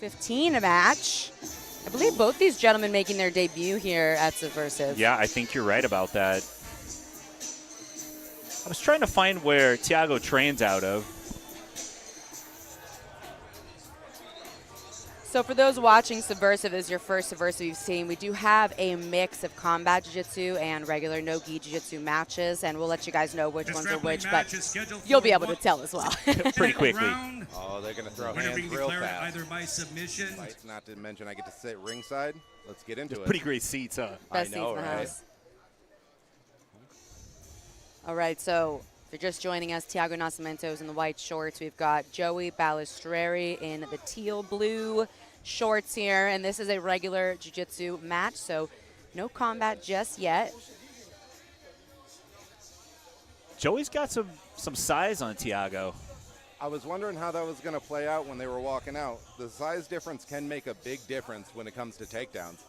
15 a match. I believe both these gentlemen making their debut here at Subversiv. Yeah, I think you're right about that. I was trying to find where Tiago trains out of. So for those watching Subversiv as your first Subversiv you've seen, we do have a mix of combat jiu-jitsu and regular no-gi jiu-jitsu matches, and we'll let you guys know which ones are which, but you'll be able to tell as well. Pretty quickly. Oh, they're going to throw hands real fast. Either by submission. Fights, not to mention I get to sit ringside. Let's get into it. Pretty great seats, huh? Best I know, seats in the right? house. All right, so if you're just joining us, Tiago Nacimiento is in the white shorts. We've got Joey Balisteri in the teal blue shorts here, and this is a regular jiu-jitsu match, so no combat just yet. Joey's got some size on Tiago. I was wondering how that was going to play out when they were walking out. The size difference can make a big difference when it comes to takedowns.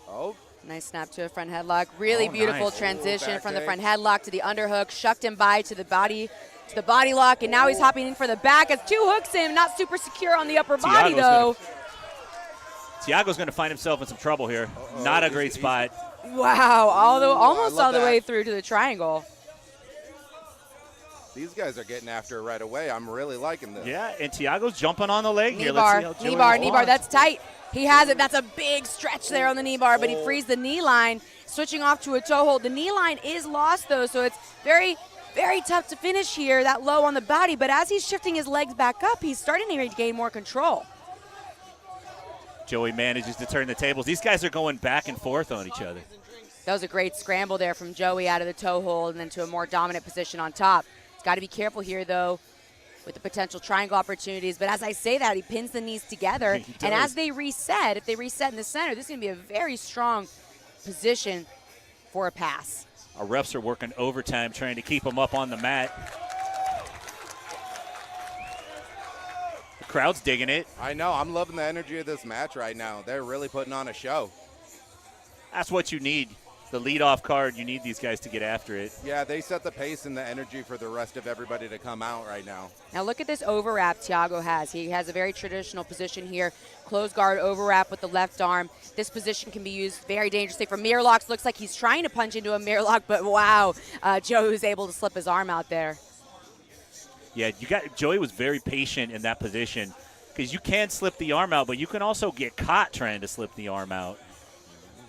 Oh. Nice snap to a front headlock. Really beautiful nice. transition from the front headlock to the underhook, shucked him by to the body lock, and now he's hopping in for the back as two hooks in, not super secure on the upper body though. Tiago's going to find himself in some trouble here. Not a great spot. Wow, almost all the way through to the triangle. These guys are getting after it right away. I'm really liking this. Yeah, and Tiago's jumping on the leg here. Knee bar, that's tight. He has it. That's a big stretch there on the knee bar, but he frees the knee line, switching off to a toe hold. The knee line is lost, though, so it's very, very tough to finish here, that low on the body. But as he's shifting his legs back up, he's starting to gain more control. Joey manages to turn the tables. These guys are going back and forth on each other. That was a great scramble there from Joey out of the toe hold and then to a more dominant position on top. He's got to be careful here, though, with the potential triangle opportunities. But as I say that, he pins the knees together. And as they reset, if they reset in the center, this is going to be a very strong position for a pass. Our refs are working overtime trying to keep him up on the mat. The crowd's digging it. I know. I'm loving the energy of this match right now. They're really putting on a show. That's what you need. The leadoff card, you need these guys to get after it. Yeah, they set the pace and the energy for the rest of everybody to come out right now. Now look at this overwrap Tiago has. He has a very traditional position here. Closed guard overwrap with the left arm. This position can be used very dangerously for mirror locks. Looks like he's trying to punch into a mirror lock, but wow, Joey was able to slip his arm out there. Yeah, Joey was very patient in that position because you can slip the arm out, but you can also get caught trying to slip the arm out.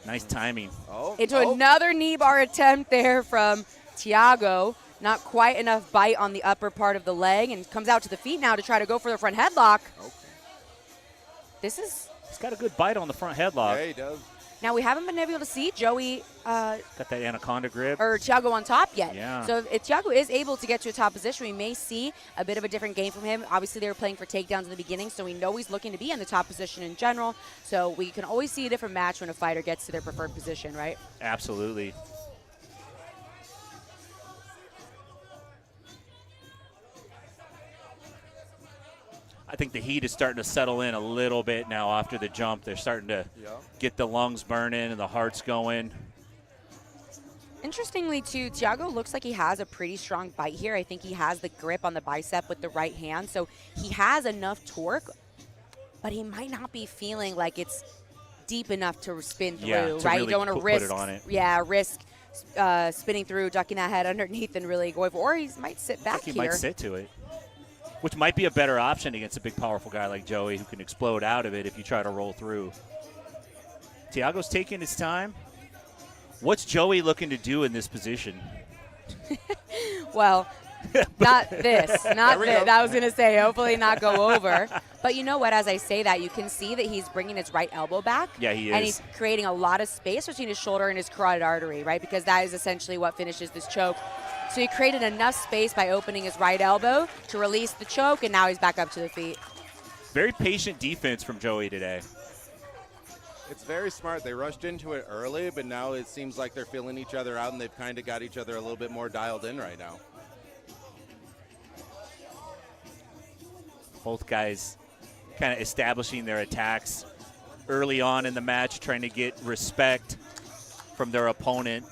Nice timing. Into another knee bar attempt there from Tiago. Not quite enough bite on the upper part of the leg, and comes out to the feet now to try to go for the front headlock. He's got a good bite on the front headlock. Yeah, he does. Now, we haven't been able to see Joey got that anaconda grip. Or Tiago on top yet. Yeah. So if Tiago is able to get to a top position, we may see a bit of a different game from him. Obviously, they were playing for takedowns in the beginning, so we know he's looking to be in the top position in general. So we can always see a different match when a fighter gets to their preferred position, right? Absolutely. I think the heat is starting to settle in a little bit now after the jump. They're starting to get the lungs burning and the heart's going. Interestingly, too, Tiago looks like he has a pretty strong bite here. I think he has the grip on the bicep with the right hand, so he has enough torque, but he might not be feeling like it's deep enough to spin through, right? Really you don't want to risk, put it on it. risk spinning through, ducking that head underneath, and really going for, or he might sit back he here. might sit to it, which might be a better option against a big, powerful guy like Joey who can explode out of it if you try to roll through. Tiago's taking his time. What's Joey looking to do in this position? Well, not this. Not this. I was going to say, hopefully not go over. But you know what? As I say that, you can see that he's bringing his right elbow back. Yeah, he is. And he's creating a lot of space between his shoulder and his carotid artery, right? Because that is essentially what finishes this choke. So he created enough space by opening his right elbow to release the choke, and now he's back up to the feet. Very patient defense from Joey today. It's very smart. They rushed into it early, but now it seems like they're feeling each other out, and they've kind of got each other a little bit more dialed in right now. Both guys kind of establishing their attacks early on in the match, trying to get respect from their opponent.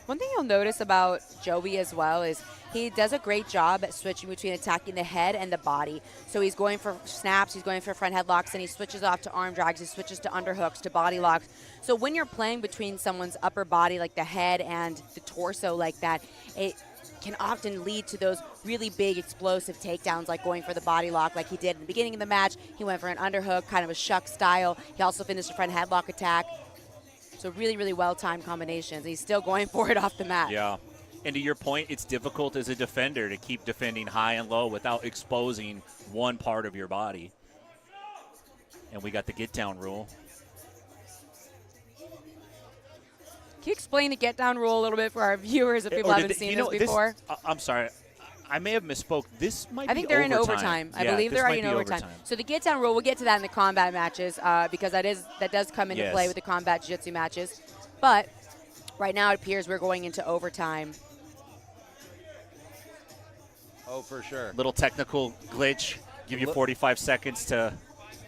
One thing you'll notice about Joey as well is he does a great job at switching between attacking the head and the body. So he's going for snaps, he's going for front headlocks, and he switches off to arm drags, he switches to underhooks, to body locks. So when you're playing between someone's upper body, like the head and the torso like that, it can often lead to those really big explosive takedowns, like going for the body lock like he did in the beginning of the match. He went for an underhook, kind of a shuck style. He also finished a front headlock attack. So really, really well-timed combinations. He's still going for it off the mat. Yeah. And to your point, it's difficult as a defender to keep defending high and low without exposing one part of your body. And we got the get-down rule. Can you explain the get-down rule a little bit for our viewers if people haven't seen this before? I'm sorry. I may have misspoke. This might be overtime. I think they're in overtime. I believe they're already in overtime. So the get-down rule, we'll get to that in the combat matches because that does come into play with the combat jiu-jitsu matches. But right now it appears we're going into overtime. Oh, for sure. Little technical glitch. Give you 45 seconds to...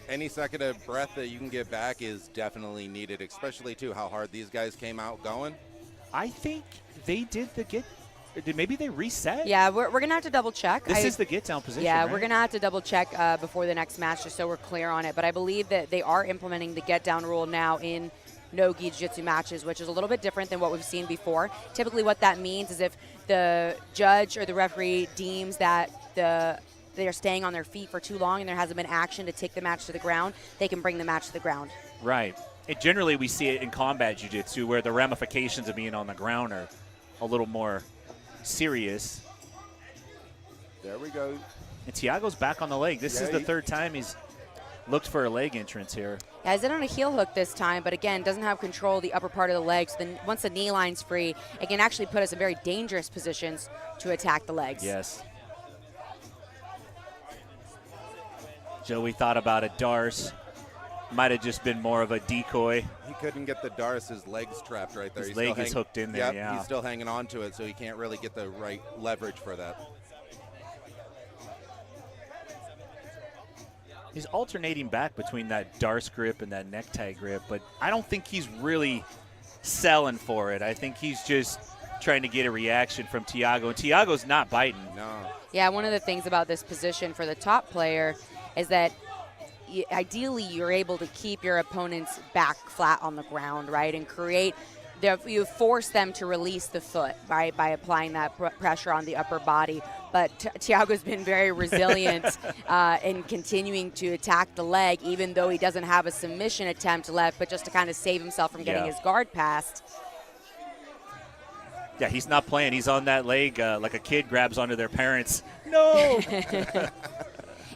Any second of breath that you can get back is definitely needed, especially, too, how hard these guys came out going. I think they did maybe they reset? Yeah, we're going to have to double check. This is the get-down position, Yeah, right? we're going to have to double check before the next match just so we're clear on it. But I believe that they are implementing the get-down rule now in no-gi jiu-jitsu matches, which is a little bit different than what we've seen before. Typically what that means is if the judge or the referee deems that they are staying on their feet for too long and there hasn't been action to take the match to the ground, they can bring the match to the ground. Right. And generally we see it in combat jiu-jitsu where the ramifications of being on the ground are a little more serious. There we go. And Tiago's back on the leg. This is the third time he's looked for a leg entrance here. Yeah, he's in on a heel hook this time, but again, doesn't have control of the upper part of the leg. So then once the knee line's free, it can actually put us in very dangerous positions to attack the legs. Yes. Joey thought about a Darce. Might have just been more of a decoy. He couldn't get the Darce. His leg's trapped right there. His leg is hooked in there, He's still hanging on to it, so he can't really get the right leverage for that. He's alternating back between that Darce grip and that necktie grip, but I don't think he's really selling for it. I think he's just trying to get a reaction from Tiago, and Tiago's not biting. No. Yeah, one of the things about this position for the top player is that ideally you're able to keep your opponent's back flat on the ground, right, and you force them to release the foot, right, by applying that pressure on the upper body. But Tiago's been very resilient in continuing to attack the leg, even though he doesn't have a submission attempt left, but just to kind of save himself from getting his guard passed. Yeah, he's not playing. He's on that leg like a kid grabs onto their parents. No!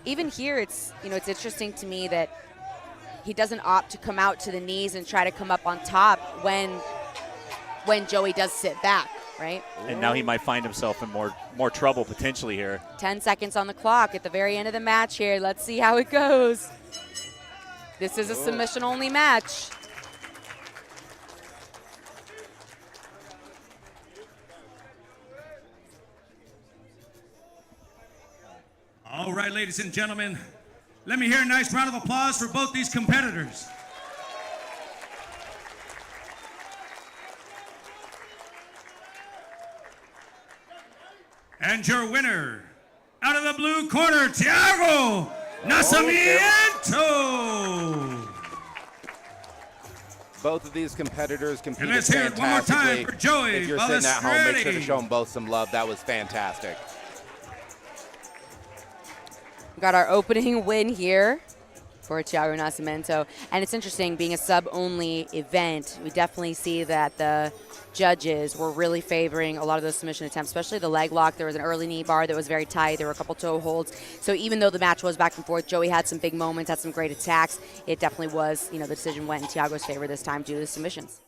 Even here, it's interesting to me that he doesn't opt to come out to the knees and try to come up on top when Joey does sit back, right? And now he might find himself in more trouble potentially here. 10 seconds on the clock at the very end of the match here. Let's see how it goes. This is a submission-only match. All right, ladies and gentlemen, let me hear a nice round of applause for both these competitors. And your winner, out of the blue corner, Tiago Nacimiento. Both of these competitors competed let's hear it one more time for Joey If you're sitting at home, make sure to Balisteri. show them both some love. That was fantastic. We got our opening win here for Tiago Nacimiento. And it's interesting, being a sub-only event, we definitely see that the judges were really favoring a lot of those submission attempts, especially the leg lock. There was an early knee bar that was very tight. There were a couple toe holds. So even though the match was back and forth, Joey had some big moments, had some great attacks. It definitely was, the decision went in Tiago's favor this time due to the submissions.